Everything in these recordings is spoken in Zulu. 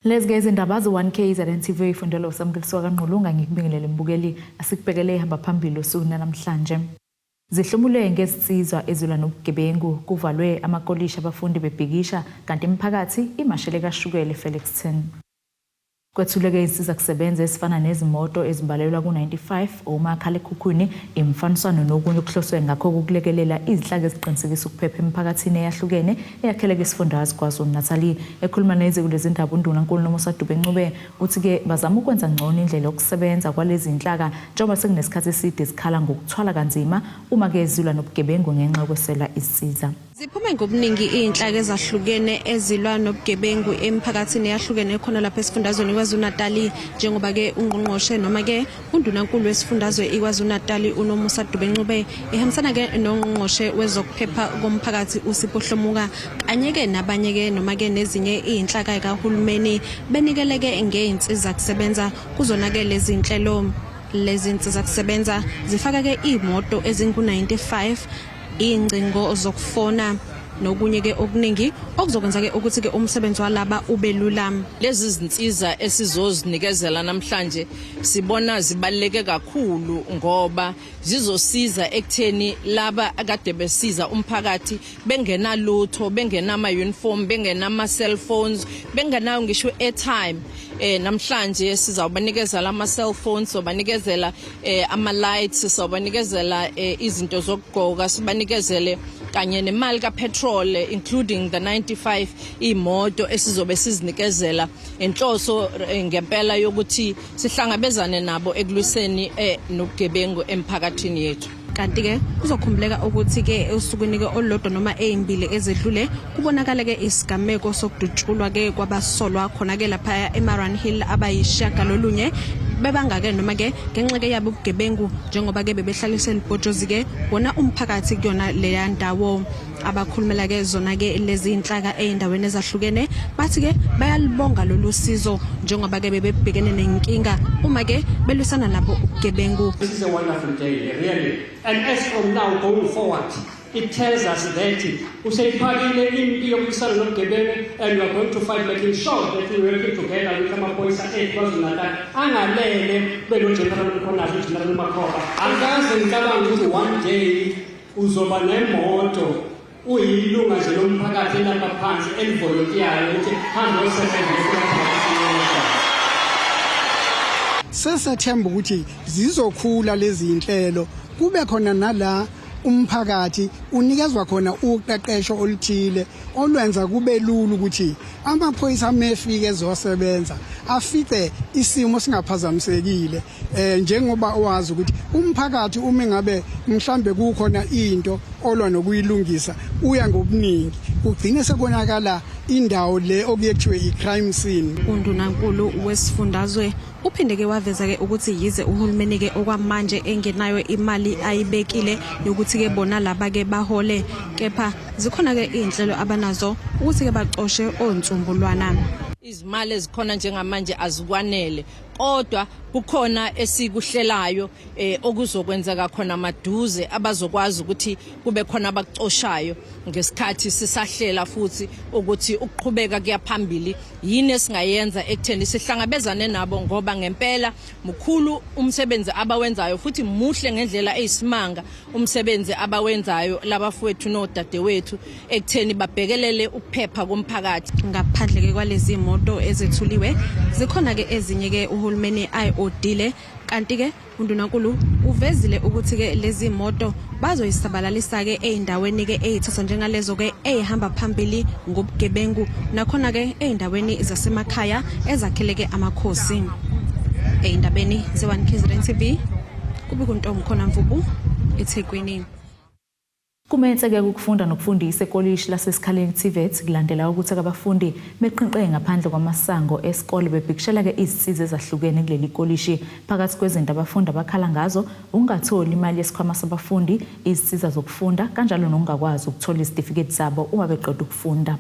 Let's get izindaba ze-1KZNTV ifundelo uSambuliswa kaNqulunga ngikubingelele mbukeli asikubhekele ihamba phambili usuku namhlanje. Zihlomulwe ngezinsizwa Ezilwa Nobugebengu kuvalwe amakolisha abafundi bebhikisha kanti imiphakathi imashele kaShukela eFelixton. Kwethuleke izinsiza kusebenza ezifana nezimoto ezibalelwa ku-95 omakhalekhukhwini imfaniswano nokunye okuhloswe ngakho ukulekelela izinhlaka eziqinisekisa ukuphepha emiphakathini eyahlukene eyakheleke isifundazwe KwaZulu-Natal. Ekhuluma neze kulezi ndaba uNdunankulu Nobugebengu uthi ke bazama ukwenza ngcono indlela yokusebenza kwalezi zinhlaka njengoba sekunesikhathi eside sikhala ngokuthwala kanzima uma ke Ezilwa Nobugebengu ngenxa yokwesela izinsiza. Ziphume ngobuningi izinhlaka ezahlukene Ezilwa Nobugebengu emiphakathini eyahlukene khona lapha esifundazweni KwaZulu-Natal njengoba ke ungqongqoshe noma ke uNdunankulu wesifundazwe iKwaZulu-Natal Nobugebengu ehambisana ke nongqongqoshe wezokuphepha komphakathi uSiphohlomuka kanye ke nabanye ke noma ke nezinye izinhlaka kahulumeni benikeleke ngeinsiza kusebenza kuzona ke lezi zinhlelo lezi zinsiza kusebenza zifaka ke imoto ezingu-95 ingcingo zokufona nokunye ke okuningi okuzokwenza ke ukuthi ke umsebenzi walaba ube lula. Lezi zinsiza esizozinikezela namhlanje sibona zibaleke kakhulu ngoba zizosiza ekutheni laba akade besiza umphakathi bengena lutho bengena ama uniform bengena ama cell phones bengenayo ngisho airtime. Namhlanje sizawubanikezela ama cell phones sobanikezela ama lights sobanikezela izinto zokugqoka sibanikezele kanye nemali kapetrol including the 95 imoto esizobe sizinikezela enhloso ngempela yokuthi sihlangabezane nabo ekulwiseni nobugebengu emphakathini yethu. Kanti ke uzokhumbuleka ukuthi ke usukwini ke olodwa noma ezimbili ezedlule kubonakala ke isigameko sokudutshulwa ke kwabasolwa khona ke lapha eMaran Hill abayishaka lolunye bebangake noma ke ngenxa ke yabo ubugebengu njengoba ke bebehlalisela ibhojozi ke wona umphakathi kuyona leya ndawo abakhulumela ke zona ke lezi inhlaka ezindaweni ezahlukene bathi ke bayalibonga lolu sizo njengoba ke bebebhekene nenkinga uma ke belusana nabo ubugebengu. This is a wonderful day really, and as from now going forward it tells us that usayiphalile impi yokulwisana nobugebengu and we are going to fight, making sure that we are working together with amaphoyisa eKwaZulu-Natal angalele belojenerali khona uJenerali Makhoba. Angaze ngicabanga ukuthi one day uzoba nemoto uyilunga nje lomphakathi lapha phansi elivolontiyayo ukuthi hamba usebenze ngokufaka. Sesethemba ukuthi zizokhula lezi zinhlelo kube khona nala umphakathi unikezwa khona uqeqesho oluthile olwenza kube lula ukuthi amaphoyisa amefike ezosebenza afice isimo singaphazamisekile njengoba owazi ukuthi umphakathi uma ngabe mhlambe kukhona into olwa nokuyilungisa uya ngobuningi kugcine sekonakala indawo le okuyethiwe icrime scene. uNdunankulu wesifundazwe uphinde ke waveza ke ukuthi yize uhulumeni ke okwamanje engenayo imali ayibekile yokuthi ke bona laba ke bahole kepha zikhona ke izinhlelo abanazo ukuthi ke bacoshe onsumbulwana. Izimali ezikhona njengamanje azikwanele kodwa kukhona esikuhlelayo okuzokwenzeka khona maduze abazokwazi ukuthi kube khona abakucoshayo ngesikhathi sisahlela futhi ukuthi ukuqhubeka kuyaphambili yini esingayenza ekutheni sihlangabezane nabo ngoba ngempela mkhulu umsebenzi abawenzayo futhi muhle ngendlela eyisimanga umsebenzi abawenzayo labafowethu nodadewethu ekutheni babhekelele ukuphepha komphakathi. Ngaphandle ke kwalezi imoto ezethuliwe zikhona ke ezinye ke uhulumeni ayodile kanti ke uNdunankulu uvezile ukuthi ke lezi imoto bazoyisabalalisa ke ezindaweni ke ezithatha njengalezo ke ezihamba phambili ngobugebengu nakhona ke ezindaweni zasemakhaya ezakheleke amakhosi. Ezindabeni ze-1KZNTV kubukuntombi khona Mvubu eThekwini. Kumenzeke ukufunda nokufundisa ekolishi lasesikhaleni TVET kulandela ukuthi abafundi beqinqe ngaphandle kwamasango esikole bebhikishela ke izinsiza ezahlukene kuleli kolishi phakathi kwezinto abafundi abakhala ngazo ungatholi imali yesikhwama sabafundi izinsiza zokufunda kanjalo nokungakwazi ukuthola izitifiketi zabo uma beqeda ukufunda.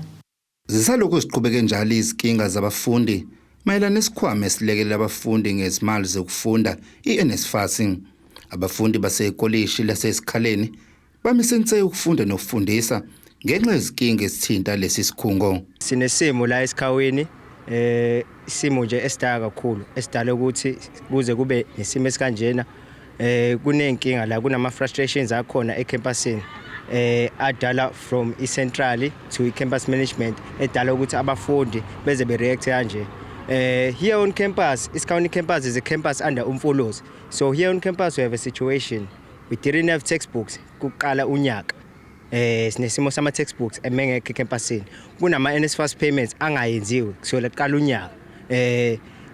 Zisalokhu siqhubeke njalo izinkinga zabafundi mayelana nesikhwama esilekelela abafundi ngezimali zokufunda iNSFAS. Abafundi basekolishi lasesikhaleni bamisenze ukufunda nokufundisa ngenxa yezinkinga ezithinta lesi sikhungo. Sinesimo la esikhaweni isimo nje esidala kakhulu esidala ukuthi kuze kube nesimo esikanjena kunenkinga la kunama frustrations akhona ecampusini adala from i-central to i-campus management edala ukuthi abafundi beze be-react kanje. Here on campus, County campus is a campus under Sasemfolozi. So here on campus we have a situation. We didn't have textbooks kuqala unyaka. Sinesimo sama textbooks emengeke campusini. Kunama NSFAS payments angayenziwe kusukela kuqala unyaka.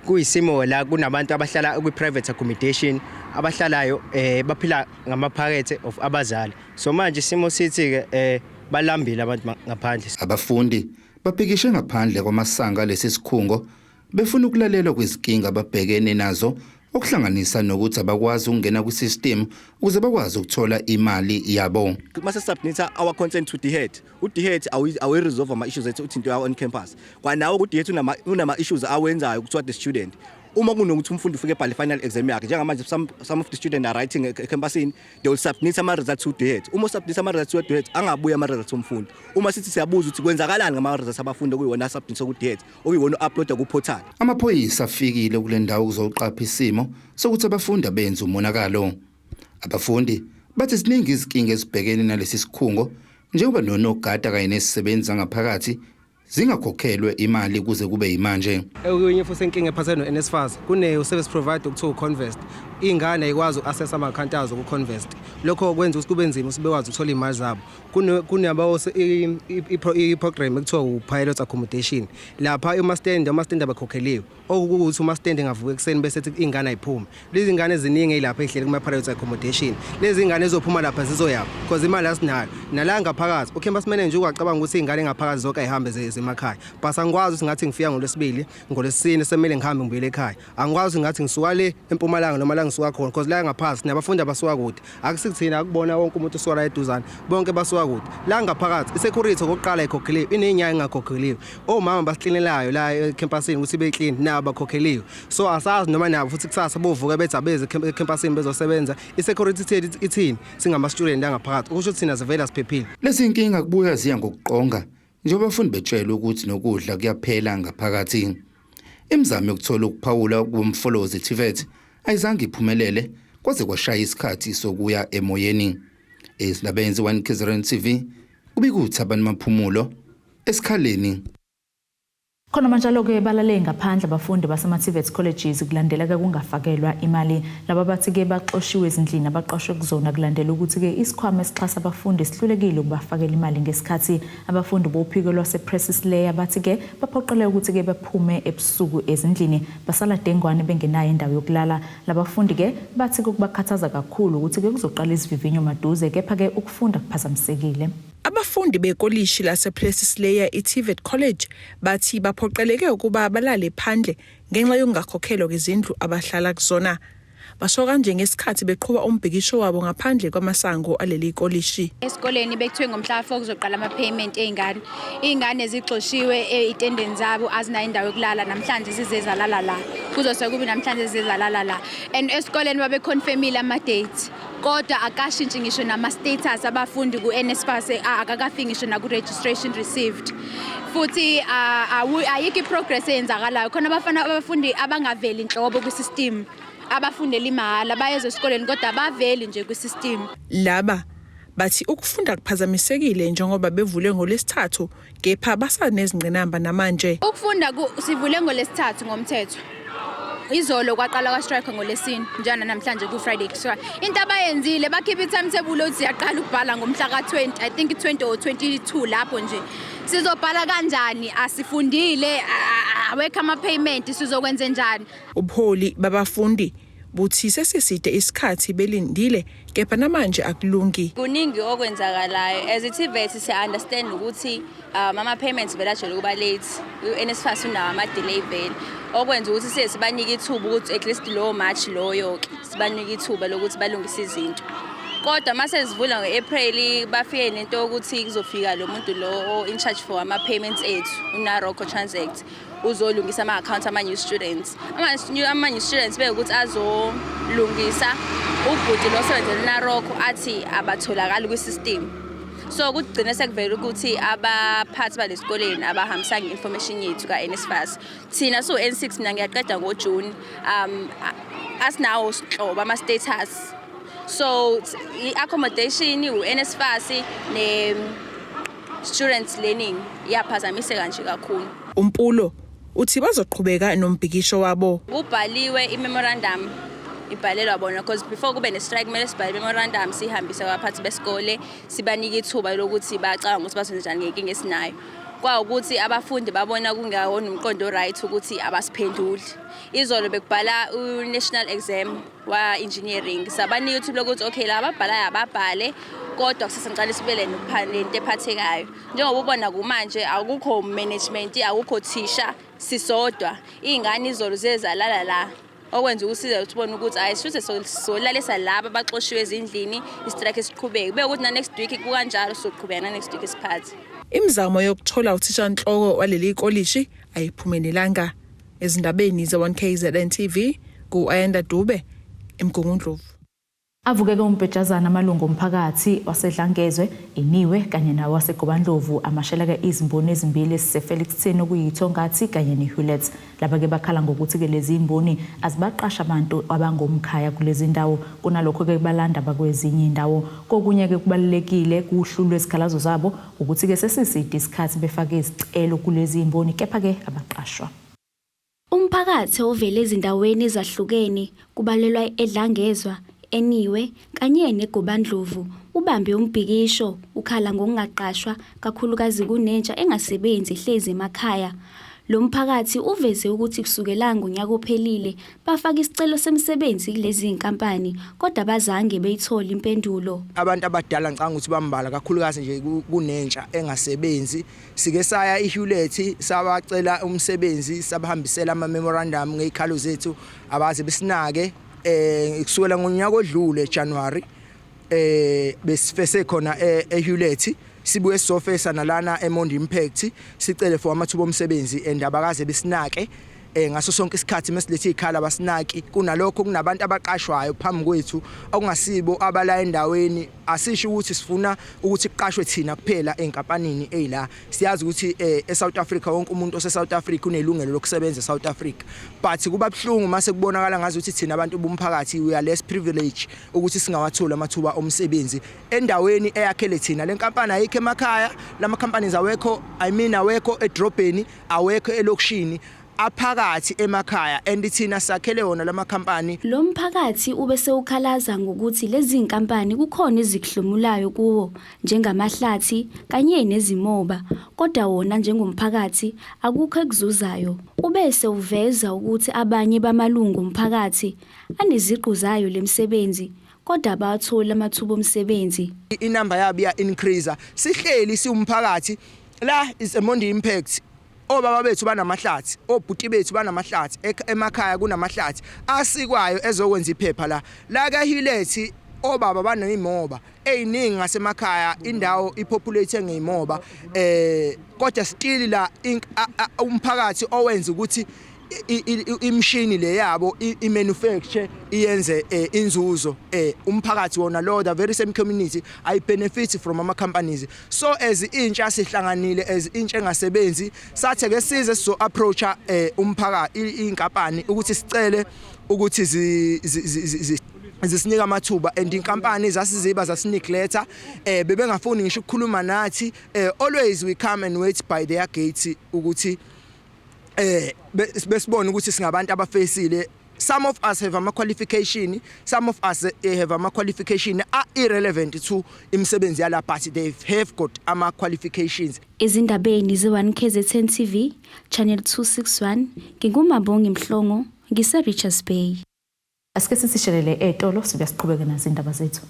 Kuyisimo la kunabantu abahlala kwi-private accommodation abahlalayo baphila ngamaphakethe of abazali. So manje isimo sithi ke balambile abantu ngaphandle. Abafundi baphikishe ngaphandle kwamasanga lesi sikhungo befuna ukulalelwa kwezinkinga ababhekene nazo okuhlanganisa nokuthi abakwazi ukungena kwi-system ukuze bakwazi ukuthola imali yabo. Mase submit our consent to the head. The head awe resolve ama issues ethu into on campus. Kwanawo ku head unama issues awenzayo kuthiwa the student. Uma kunokuthi umfundi ufike ebhale final exam yakhe njengamanje some of the students are writing ecampusini, they will submit ama results to the head. Uma submit ama results to the head angabuya ama results omfundi. Uma sithi siyabuza ukuthi kwenzakalani ngama results abafundi okuyiwona submit ku the head okuyiwona upload ku portal. Amaphoyisa afikile kule ndawo ukuzoqapha isimo sokuthi abafundi benze umonakalo. Abafundi bathi siningi izinkinga ezibhekene nalesi sikhungo njengoba nonogada kanye nesisebenza ngaphakathi zingakhokhelwe imali kuze kube yimanje. Okunye futhi inkinga ephathene no-NSFAS kune service provider okuthiwa uConvest. Ingane ayikwazi uaccess ama account azo kuConvest. Lokho kwenza ukuthi kube nzima usibekwazi ukuthola imali zabo. Kunabawo i-program ekuthiwa u-pilot accommodation. Lapha ama-stand abakhokheliwe. Okukuthi uma-stand engavuka ekseni bese ethi ingane ayiphume. Lezi ngane eziningi elapha ehlele kuma-pilot accommodation. Lezi ngane ezophuma lapha zizoyapha because imali asinayo. Nala ngaphakathi ucampus manager ukwacabanga ukuthi ingane ngaphakathi zonke ayihambe emakhaya. Base angikwazi ukuthi ngathi ngifika ngolesibili, ngolesine semele ngihambe ngibuyele ekhaya. Angikwazi ngathi ngisuka le eMpumalanga noma la ngisuka khona because la ngaphansi nabafundi abasuka kude. Akusikuthina akubona wonke umuntu usuka la eduzane. Bonke basuka kude. La ngaphakathi isecurity okokuqala ikhokheliwe, inenyanga engakhokheliwe. Omama basicleanelayo la ecampusini ukuthi be clean nabo bakhokheliwe. So asazi noma nabo futhi kusasa bovuka bethi abeze ecampusini bezosebenza. Isecurity ithini singama student la ngaphakathi. Ukusho ukuthi thina sivela siphephile. Lezi inkinga kubuya ziya ngokuqonga njengoba abafundi betshelwe ukuthi nokudla kuyaphela ngaphakathi. Imizamo yokuthola ukuphawula kumfolozi TVET ayizange iphumelele kwaze kwashaya isikhathi sokuya emoyeni. Ezilwa.1KZNTV kubikuthi abantu maphumulo esikhaleni. Khona manje lokho balale ngaphandle abafundi basema-TVET colleges kulandela kungafakelwa imali laba bathi ke baxoshiwe ezindlini abaqoshwe kuzona kulandela ukuthi ke isikhwama esixhasa abafundi sihlulekile ukubafakela imali ngesikhathi abafundi bophiko lwasePresses Layer bathi ke baphoqelwe ukuthi ke bephume ebusuku ezindlini basala dengwane bengenayo indawo yokulala. Labafundi ke bathi kubakhathaza kakhulu ukuthi ke kuzoqala isivivinyo maduze kepha ke ukufunda kuphazamisekile. Abafundi bekolishi lasePresses Layer iTVET College bathi baphoqeleke ukuba balale phandle ngenxa yokungakhokhelwa kwezindlu abahlala kuzona. Basho kanje ngesikhathi beqhubha umbhikisho wabo ngaphandle kwamasango aleli kolishi. Esikoleni bekuthiwe ngomhla 4 kuzoqala ama payment eingane. Ingane ezixoshiwe attendance zabo azina indawo yokulala namhlanje sizezalala la. Kuzosuke kube namhlanje sizezalala la. And esikoleni babe confirmile ama dates. Kodwa akashintshi ngisho nama status abafundi ku NSFAS akakafiki ngisho na ku registration received. Futhi ayikho progress eyenzakalayo khona abafundi abangaveli inhlobo ku system. Abafundela imali bayeze esikoleni kodwa baveli nje kwi-system. Laba bathi ukufunda kuphazamisekile njengoba bevule ngolesithathu kepha basanezingqinamba namanje. Ukufunda sivule ngolesithathu ngomthetho. Izolo kwaqala kwa strike ngolesine njana namhlanje ku Friday. So into abayenzile bakhipha i-timetable ukuthi siyaqala ukubhala ngomhla ka-20, I think 20 or 22 lapho nje. Sizobhala kanjani asifundile awekho ama payment sizokwenza njani. Ubuholi babafundi buthi sesiside isikhathi belindile kepha namanje akulungi. Kuningi okwenzakalayo as iTVET si understand ukuthi ama payments belajele kuba late. NSFAS unawo ama delay vele. Okwenza ukuthi sesibanike ithuba ukuthi at least lo March lo yonke sibanike ithuba lokuthi balungise izinto. Kodwa mase sivula ngoApril bafike nento ukuthi kuzofika lo muntu lo in charge for ama payments ethu uNaroko Transact uzolungisa ama accounts ama new students. Ama new students bekuthi azolungisa ubhuti lo sebenzela uNaroko athi abatholakala kwi system. so kugcina sekuvela ukuthi abaphathi balesikoleni abahambisa information yethu ka NSFAS thina so N6 mina ngiyaqeda ngoJune asinawo sihlobo ama status so i-accommodation u-NSFAS ne students learning yaphazamiseka nje kakhulu. Umpulo uthi bazoqhubeka nombhikisho wabo. Kubhaliwe i-memorandum ibhalelwa bona because before kube ne-strike kumele sibhale i-memorandum sihambise abaphathi besikole sibanike ithuba lokuthi bacabanga ukuthi bazenze njani ngenkinga esinayo. Kwawukuthi abafundi babona kungawona umqondo right ukuthi abasiphenduli. Izolo bekubhala u-national exam wa-engineering sabanika ithuba lokuthi okay laba ababhalayo ababhale kodwa kusasengicela sibele nento ephathekayo. Njengoba ubona kumanje akukho management akukho thisha sisodwa ingane izolo zezalala la okwenza ukusiza ukubona ukuthi ayisuse solalisa laba baxoshiwe ezindlini istrike siqhubeke bese ukuthi na next week kukanjalo soqhubeka na next week isiphathi. Imizamo yokuthola uthishanhloko waleli kolishi ayiphumelelanga. Ezindabeni ze1KZNTV ku-Ayanda Dube eMgungundlovu. Avukeke umbhejazana amalungu omphakathi wasedlangezwe iniwe kanye nawo wasegobandlovu amasheleke izimboni ezimbili eziseFelixton okuyithongathi kanye neHewlett laba ke bakhala ngokuthi ke lezi imboni azibaqasha abantu abangomkhaya kulezi ndawo kunalokho ke balanda bakwezinye indawo kokunye ke kubalekile kuhlulwe izikhalazo zabo ukuthi ke sesiside isikhathi befake izicelo kulezi imboni kepha ke abaqashwa. Umphakathi ovele ezindaweni ezahlukene kubalelwa edlangezwa eniwe kanye negobandlovu ubambe umbhikisho ukhala ngokungaqashwa kakhulukazi kunentsha engasebenzi ehlezi emakhaya. Lo mphakathi uveze ukuthi kusukela ngonyaka ophelile bafaka isicelo semsebenzi kulezi inkampani kodwa bazange beyithola impendulo. Abantu abadala ngicanga ukuthi bambala kakhulukazi nje kunentsha engasebenzi sike saya iHewlett sabacela umsebenzi sabahambisela ama memorandum ngezikhalo zethu abaze besinake kusukela ngonyaka odlule January besifese khona eHewlett sibuye sofesa nalana eMond Impact sicele for amathuba omsebenzi endabakaze besinake ngaso sonke isikhathi mesilethi ikhala basinaki kunalokho kunabantu abaqashwayo phambi kwethu okungasibo abala endaweni asisho ukuthi sifuna ukuthi kuqashwe thina kuphela enkampanini eyila siyazi ukuthi eSouth Africa wonke umuntu oseSouth Africa unelungelo lokusebenza eSouth Africa but kuba bhlungu mase kubonakala ngazi ukuthi thina abantu bomphakathi we are less privileged ukuthi singawathola amathuba omsebenzi endaweni eyakhele thina lenkampani ayikho emakhaya lama companies awekho awekho edrobheni awekho elokishini aphakathi emakhaya andithina sakhele wona lama company. Lo mphakathi ubese ukhalaza ngokuthi lezi inkampani kukhona ezikuhlomulayo kuwo njengamahlathi kanye nezimoba kodwa wona njengomphakathi akukho ekuzuzayo. Ubese uveza ukuthi abanye bamalungu omphakathi aneziqu zayo lemsebenzi kodwa bathola amathuba omsebenzi. Inamba yabo ya increase sihleli siumphakathi la is a Mondi Impact. Obaba bethu banamahlathi, obhuti bethu banamahlathi, emakhaya kunamahlathi asikwayo ezokwenza iphepha la kaHewlett obaba banezimoba eziningi ngasemakhaya indawo ipopulate ngezimoba kodwa still la umphakathi owenza ukuthi imshini le yabo imanufacture iyenze inzuzo umphakathi wona lo the very same community I benefit from ama companies so as intsha sihlanganile as intsha engasebenzi sathe ke size so approach umphakathi inkampani ukuthi sicele ukuthi zisinika amathuba and inkampani zasiziba zasinigleta bebengafuni ngisho ukukhuluma nathi always we come and wait by their gate ukuthi besibona ukuthi singabantu abafesile. Some of us have ama qualification, some of us have ama qualification are irrelevant to imsebenzi yala but they have got ama qualifications. Ezindabeni ze1KZNTV channel 261 ngingumabongi Mhlongo ngise Richards Bay. Asike sisishelele etolo sibuyasiqhubeka nazindaba zethu.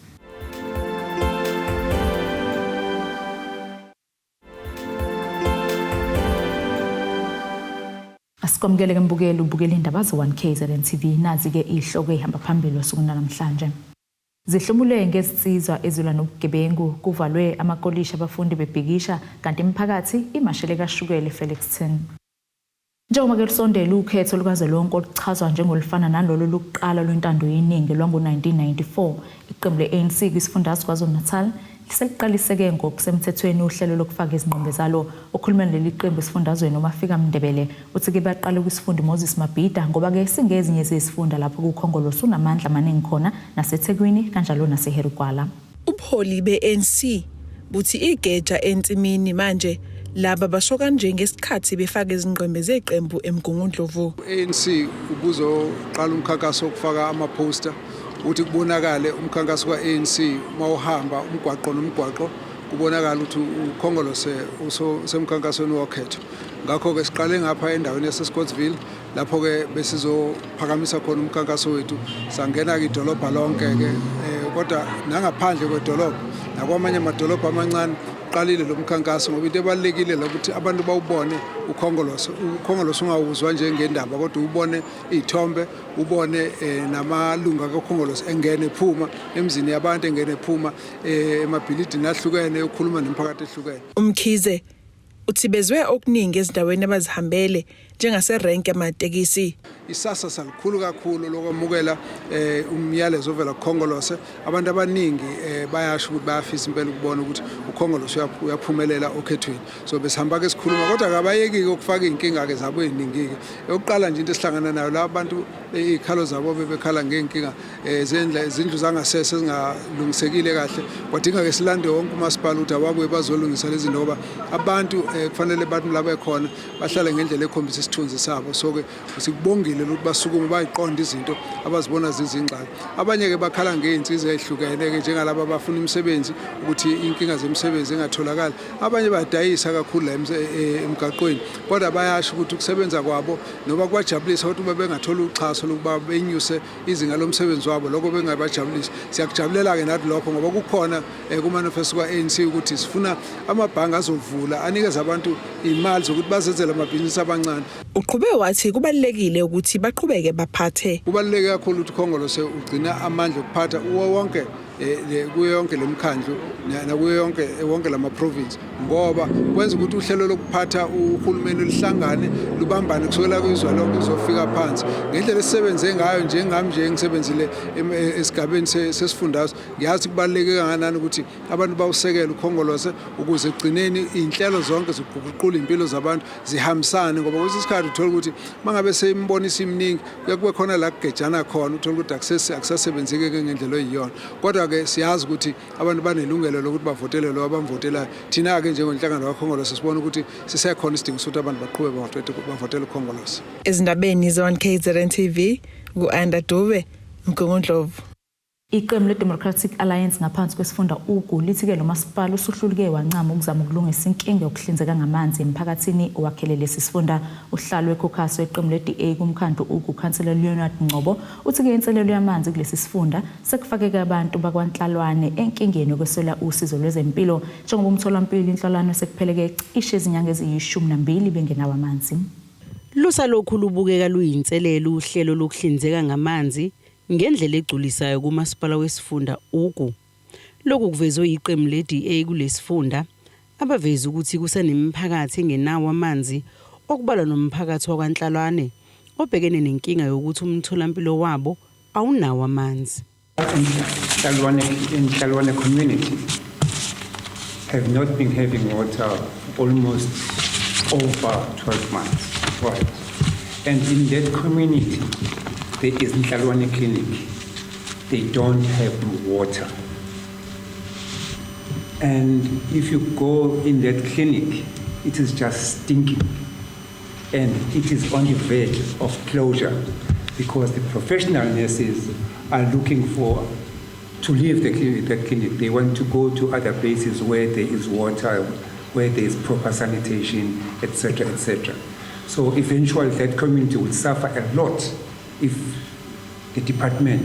Asikwamukele mbukeli ubukela indaba ze1KZNTV nazi ke ihloko ehamba phambili osuku namhlanje. Zihlomulwe ngesizwa Ezilwa Nobugebengu kuvalwe amakolisha abafundi bebhikisha kanti imiphakathi imashele kashukela eFelixton. Njengoba ke lusondela ukhetho lukazwelonke oluchazwa njengolufana nalolo lokuqala lwentando yeningi lwango-1994 iqembu le-ANC kwisifundazwe KwaZulu-Natal seliqaliseke ngokusemthethweni uhlelo lokufaka izinqondo zalo okhulumela leli qembu esifundazweni uMafika Mndebele uthi ke baqala ukwisifunda Moses Mabhida ngoba ke singezinye zesifunda lapho kukhongolo sunamandla amaningi khona naseThekwini kanjalo naseHerugwala. Ubuholi be-ANC buthi igeja entsimini manje laba basho kanje ngesikhathi befaka izingqembe zeqembu eMgungundlovu. ANC ubuzoqala umkhankaso wokufaka ama-poster uthi kubonakale umkhankaso kwa-ANC mawuhamba umgwaqo nomgwaqo kubonakala ukuthi ukhongolo semkhankasweni wokhetho. Ngakho ke siqale ngapha endaweni yaseScottsville lapho ke besizophakamisa khona umkhankaso wethu sangena idolobha lonke ke kodwa nangaphandle kwedolobha nakwamanye amadolobha amancane qalile lo mkhankaso ngoba into ebalekile lokuthi abantu bawubone ukhongolo ungawuzwa njengendaba kodwa ubone izithombe ubone namalunga kokhongolo engene ephuma emzini yabantu engene ephuma emabhilidini ahlukene ukukhuluma nemphakathi ehlukene. Umkhize uthi bezwe okuningi ezindaweni abazihambele njengaserenke yamatekisi. Isasa salikhulu kakhulu lokwamukela umyalezo ovela kukhongolose abantu abaningi bayasho ukuthi bayafisa impela ukubona ukuthi ukhongolose uyaphumelela okhethweni. So besihamba ke sikhuluma kodwa akabayeki ukufaka inkinga ke zabo eziningi. Yokuqala nje into esihlangana nayo la abantu izikhalo zabo bebekhala ngenkinga izindlu zangasese ezingalungisekile kahle kodwa ke silande wonke umasipala ukuthi ababuye bazolungisa lezi ndoba abantu kufanele abantu laba ekhona bahlale ngendlela ekhombisa isithunzi sabo. So ke sikubongile ukuthi basukume bayiqonda izinto abazibona zizingxaki. Abanye ke bakhala ngeinsiza ezihlukene ke njengalabo abafuna imisebenzi ukuthi inkinga zemisebenzi engatholakala. Abanye badayisa kakhulu la emgaqweni kodwa bayasho ukuthi ukusebenza kwabo noba kwajabulisa ukuthi bengathola uxhaso lokuba benyuse izinga lomsebenzi wabo lokho bengabajabulisa. Siyakujabulela ke nathi lokho ngoba kukhona kumanifesto kwa-ANC ukuthi sifuna amabhange azovula anikeze abantu imali zokuthi bazenzele amabhizinisi abancane. Uqhube wathi kubalekile ukuthi baqhubeke baphathe. Kubaleke kakhulu ukuthi ukhongolo ugcina amandla okuphatha wonke kuyo yonke lemkhandlu nakuyo wonke lama province ngoba kwenza ukuthi uhlelo lokuphatha uhulumeni lihlangane lubambane kusukela kwizwe lonke uzofika phansi ngendlela esisebenze ngayo njengami nje ngisebenzile esigabeni sesifundazwe. Ngiyazi kubaleke kangakanani ukuthi abantu bawusekela ukhongolose ukuze egcineni inhlelo zonke zokuguqula impilo zabantu zihambisane ngoba kwesinye isikhathi uthola ukuthi mangabe seyimbonisa iminingi kube khona la kugejana khona uthola ukuthi akusasebenzeke ngendlela eyiyona. Kodwa ke siyazi ukuthi abantu banelungelo lokuthi bavotele lo abamvotelayo. Thina ke njengenhlangano kakhongolose sibona ukuthi sisekhona isidingo sokuthi abantu baqhubeke bavotele ukhongolose. Ezindabeni ze-1KZNTV ku-Anda Dube Mgungundlovu. Iqembu le-Democratic Alliance ngaphansi kwesifunda ugu lithi ke lo masipala usuhluleke wancama ukuzama ukulungisa inkinga yokuhlinzeka ngamanzi emphakathini owakhelele lesi sifunda. Uhlalo wekhokhasi weqembu le-DA kumkhandlu ugu Councillor Leonard Ngcobo uthi ke inselelo yamanzi kulesi sifunda sekufakeke abantu bakwanhlalwane enkingeni yokweswela usizo lwezempilo njengoba umtholampilo inhlalano sekupheleke cishe izinyanga eziyi12 bengenawo amanzi. Lusalokhu lubukeka luyinselelo uhlelo lokuhlinzeka ngamanzi ngendlela egculisayo kumasipala wesifunda ugu. Lokhu kuvezwe iqembu le-DA kulesifunda abaveza ukuthi kusanemiphakathi engenawo amanzi okubalwa nomphakathi wakwanhlalwane obhekene nenkinga yokuthi umtholampilo wabo awunawo amanzi. Hlalwane community have not been having water almost over 12 months. Right. And in that community there is Hlalwane clinic. They don't have water. And if you go in that clinic, it is just stinking. And it is on the verge of closure because the professional nurses are looking to leave that clinic. They want to go to other places where there is water, where there is proper sanitation, etc., etc. So eventually that community will suffer a lot if the department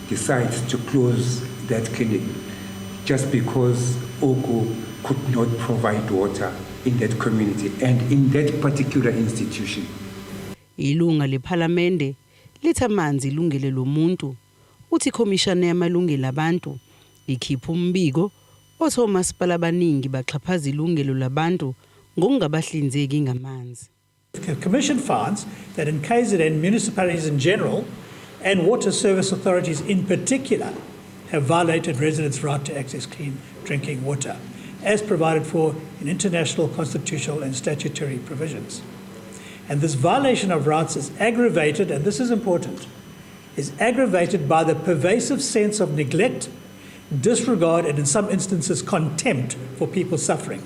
decides to close that clinic just because Ogo could not provide water in that community and in that particular institution. Ilunga lePhalamende lithi amanzi ilungelo lomuntu uthi ikhomishana yamalungelo abantu ikhipha umbiko othi omasipala abaningi baxhaphaza ilungelo labantu ngokungabahlinzeki ngamanzi. The Commission finds that in KZN, municipalities in general and water service authorities in particular have violated residents' right to access clean drinking water, as provided for in international, constitutional and statutory provisions. And this violation of rights is aggravated, and this is important, is aggravated by the pervasive sense of neglect, disregard and in some instances contempt for people suffering,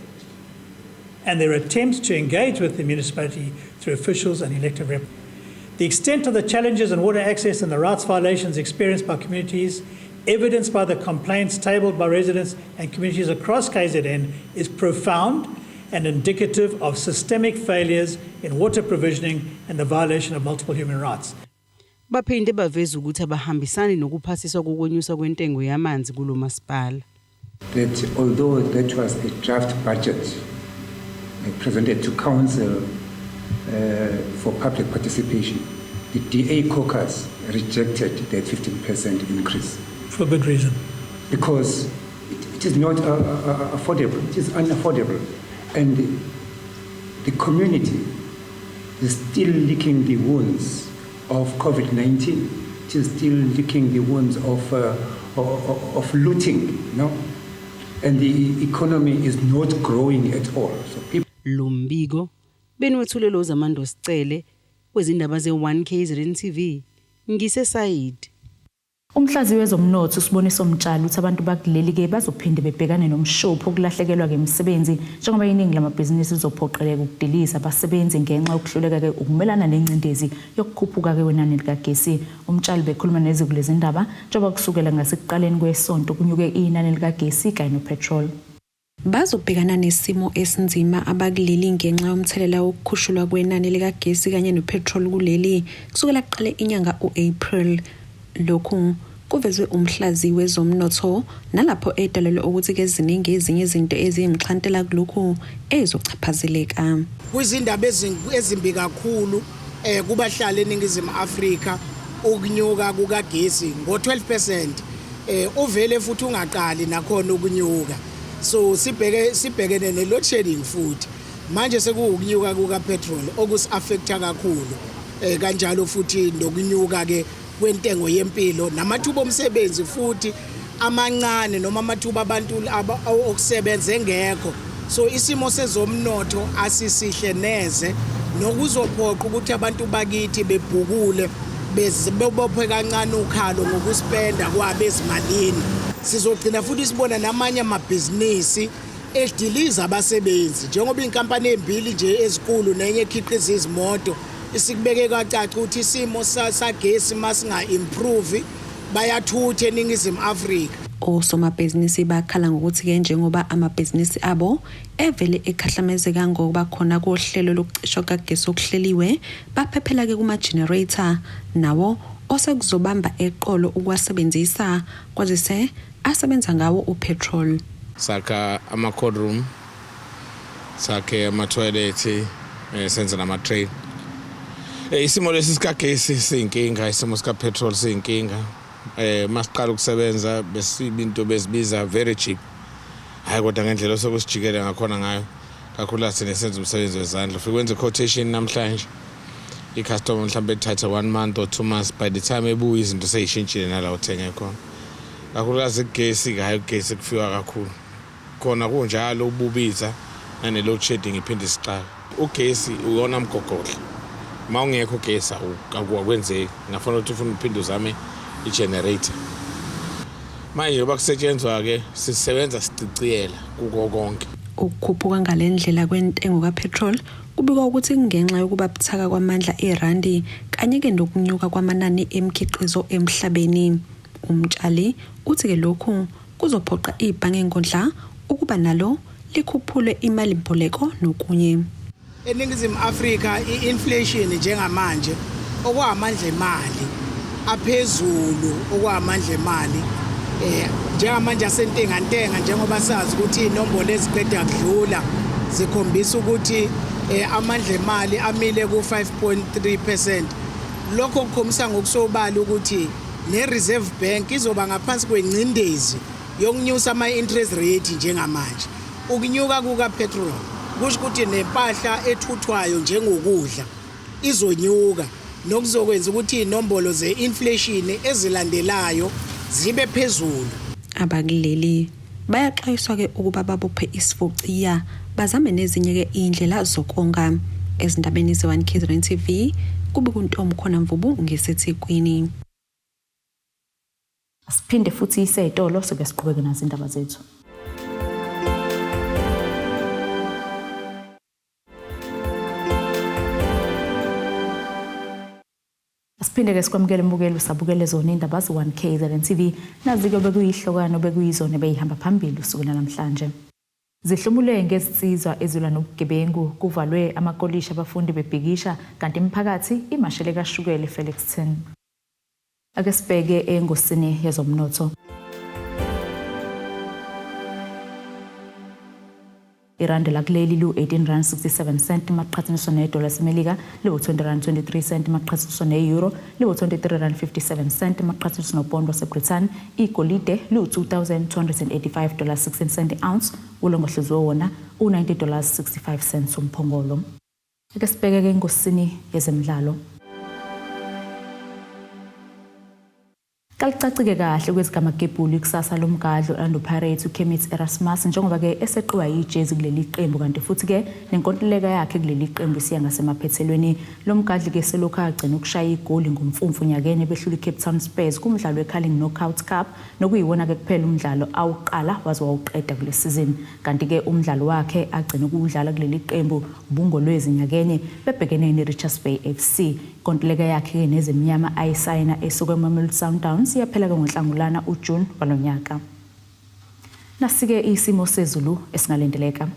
and their attempts to engage with the municipality through officials and elected representatives. The extent of the challenges in water access and the rights violations experienced by communities, evidenced by the complaints tabled by residents and communities across KZN, is profound and indicative of systemic failures in water provisioning and the violation of multiple human rights. Baphinde baveza ukuthi abahambisani nokuphasiswa kokwenyusa kwentengo yamanzi kulo masipala. That although that was a draft budget presented to council for public participation, the DA caucus rejected that 15% increase. For good reason. Because it is not affordable, it is unaffordable. And the community is still licking the wounds of COVID-19. It is still licking the wounds of looting, and the economy is not growing at all. So people. Lumbiko benwethulelo zamando sicele kwezindaba ze1KZNTV ngisesayidi. Umhlazi wezomnotho usiboniso Mtshali uthi abantu bakuleli ke bazophinde bebhekane nomshopho okulahlekelwa ngemisebenzi njengoba iningi lamabhizinisi izophoqeleka ukudiliza abasebenzi ngenxa yokuhluleka ke ukumelana nencindezi yokukhuphuka ke wenani likagesi. Umtshali bekhuluma nezikulezi indaba njengoba kusukela ngasekuqaleni kwesonto kunyuke inani likagesi kanye nopetrol. Bazobhekana nesimo esinzima abakuleli ngenxa yomthelela wokukhushulwa kwenani likagesi kanye nopetrol kuleli kusukela kuqale inyanga uApril. Lokhu kuvezwe umhlazi wezomnotho nalapho edalelwe ukuthi ke ziningi ezinye izinto ezimxhantela kulokhu ezochaphazeleka. Kuzindaba ezimbi kakhulu kubahlali eningizimu Afrika ukunyuka kukagesi ngo12%, uvele futhi ungaqali nakhona ukunyuka. So sibhekene ne-load shedding futhi manje sekuwukunyuka kukapetrol okusi-affecta kakhulu, kanjalo futhi nokunyuka ke kwentengo yempilo namathuba omsebenzi futhi amancane noma amathuba abantu okusebenza engekho. So isimo sezomnotho asisihle neze nokuzophoqa ukuthi abantu bakithi bebhukule bezibophe kancane ukhalo ngokuspenda kwabe ezimalini. Sizogcina futhi sibona namanye amabhizinisi ediliza abasebenzi njengoba inkampani embili nje ezinkulu nenye ekhiqiza izimoto isikubeke kacaca ukuthi isimo sagesi masinga improve bayathutha eningizimu Afrika. Osomabhizinisi bakhala ngokuthi ke njengoba amabhizinisi abo evele ekhahlamezeka ngoba khona kohlelo lokucishwa kagesi okuhleliwe baphephela ke kuma generator nawo osekuzobamba eqolo ukwasebenzisa kwazise asebenza ngawo upetrol. Saka ama cold room, sake ama toilet, senza nama train. Isimo lesi sikagesi siyinkinga, isimo sikapetrol siyinkinga. Masiqala ukusebenza besibinto bezibiza very cheap. Hayi kodwa ngendlela sokusijikela ngakhona ngayo. Kakhulu athine senza umsebenzi wezandla. Frequency quotation namhlanje. I-customer mhlambe ethatha 1 month or 2 months, by the time ebuya izinto seyishintshile nala uthenge khona. Kakhulukazi igesi hayi ugesi kufika kakhulu. Khona kunjalo ububiza nane load shedding iphinde siqala. Ugesi uyona mgogodla. Mawungekho ugesi akwakwenzeki. Ngafuna ukuthi ufuna uphinde uzame i-generator. Manje bakusetshenzwa ke sisebenza siciciyela kuko konke. Ukukhuphuka ngalendlela kwentengo kapetrol kubikwa ukuthi kungenxa yokuba buthaka kwamandla eRandi kanye ke nokunyuka kwamanani emkhiqizo emhlabeni. Umtshali uthi ke lokhu kuzophoqa ibhange enkundla ukuba nalo likhuphule imali mboleko nokunye. Eningizimu Afrika i-inflation njengamanje okwamandla emali aphezulu okwamandla emali njengamanje asentengantenga njengoba sazi ukuthi inombolo eziqeda kudlula zikhombisa ukuthi amandla emali amile ku 5.3%. Lokho kukhombisa ngokusobala ukuthi ne-Reserve Bank izoba ngaphansi kwencindezi yokunyusa ama-interest rate njengamanje. Ukunyuka kukapetrol kusho ukuthi nempahla ethuthwayo njengokudla izonyuka nokuzokwenza ukuthi inombolo ze-inflation ezilandelayo zibe phezulu. Abakuleli bayaxwayiswa ke ukuba babophe isifuciya bazame nezinye ke indlela zokonga. Ezindabeni ze1KZNTV kube kuntombi khona Mvubu ngeseThekwini. Siphinde futhi iseyitolo sobe siqhubeke nazo indaba zethu. Siphinde ke sikwamukele mbukelo sabukele zona indaba ze1KZNTV nazi-ke bekuyihlokano bekuyizona beyihamba phambili usuku namhlanje. Zihlomule ngezinsizwa ezilwa nobugebengu kuvalwe amakolisha abafundi bebhikisha kanti imiphakathi imashele kaShukela eFelixton. Ake sibheke engosini yezomnotho. Irandi lakuleli lu 18.67 cent maqhathaniswa ne-dollar semelika liwu 20.23 cent maqhathaniswa ne-euro liwu 23.57 cent maqhathaniswa nopondo waseBrithani. Igolide liwu $2,285.16 cent ounce ulongohlizwe wona $90.65 cents umphongolo. Ake sibheke ke engosini yezemidlalo. Kalicacike kahle kwezigamagebhuli kusasa lomgadlo Orlando Pirates uKemit Erasmus njengoba ke eseqiwa yijezi kuleli qembu kanti futhi ke nenkontileka yakhe kuleli qembu isiya ngasemaphethelweni. Lomgadli ke selokhu agcina ukushaya igoli ngomfumfu nyakeni behlula iCape Town Spurs kumdlalo weCurling Knockout Cup nokuyiwona ke kuphela umdlalo awuqala waze wawuqeda kule season kanti ke umdlalo wakhe agcina ukudlala kuleli qembu ubungolwezi nyakeni bebhekene neRichards Bay FC. Kontileka yakhe nezemnyama ayisayina esuka eMamelodi Sundowns yaphela ke ngoNhlangulana uJune walonyaka. Nasike isimo sezulu esingalendeleka.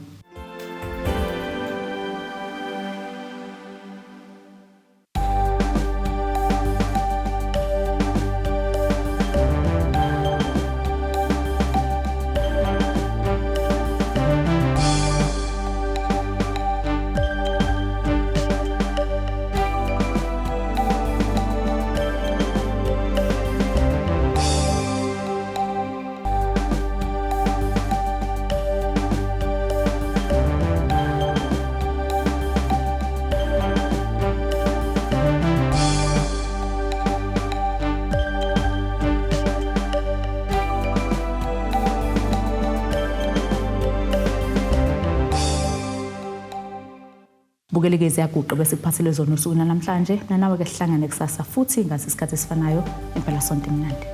Bukeleke ziyaguqa bese kuphathele zona usuku namhlanje nanawe ke sihlangane kusasa futhi ngase isikhathi esifanayo impela sonto emnandi.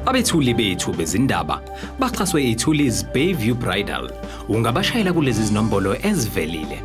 Abethuli bethu bezindaba baxhaswe iThulis Bayview Bridal. Ungabashayela kulezi zinombolo ezivelile.